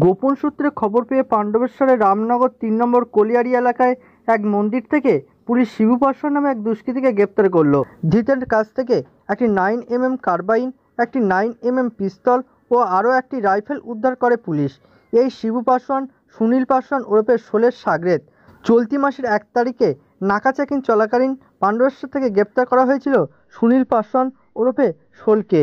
গোপন সূত্রে খবর পেয়ে পাণ্ডবেশ্বরের রামনগর ৩ নম্বর কলিয়ারি এলাকায় এক মন্দির থেকে পুলিশ শিবু পাসওয়ান নামে এক দুষ্কৃতীকে গ্রেপ্তার করল। ধৃতের কাছ থেকে একটি 9mm কার্বাইন, একটি 9mm পিস্তল ও আরও একটি রাইফেল উদ্ধার করে পুলিশ। এই শিবু পাসওয়ান সুনীল পাসওয়ান ওরফে শোলের সাগরেদ। চলতি মাসের 1 তারিখে নাকা চেকিং চলাকালীন পাণ্ডবেশ্বর থেকে গ্রেপ্তার করা হয়েছিল সুনীল পাসওয়ান ওরফে শোলকে।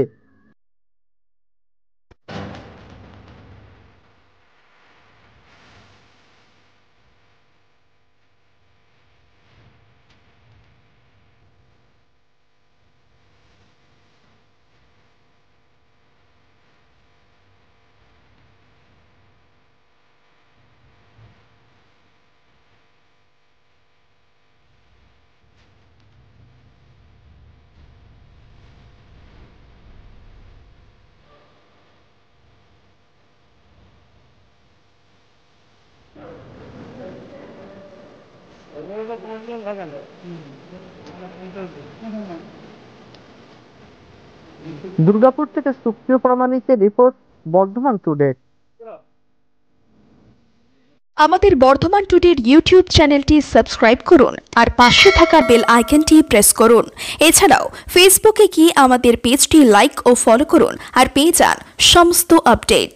দুর্গাপুর থেকে সুপ্রিয় প্রামাণিকের রিপোর্ট, বর্ধমান টুডে। আমাদের বর্ধমান টুডের ইউটিউব চ্যানেলটি সাবস্ক্রাইব করুন আর পাশে থাকা বেল আইকনটি প্রেস করুন। এছাড়াও ফেসবুকে গিয়ে আমাদের পেজটি লাইক ও ফলো করুন আর পেয়ে যান সমস্ত আপডেট।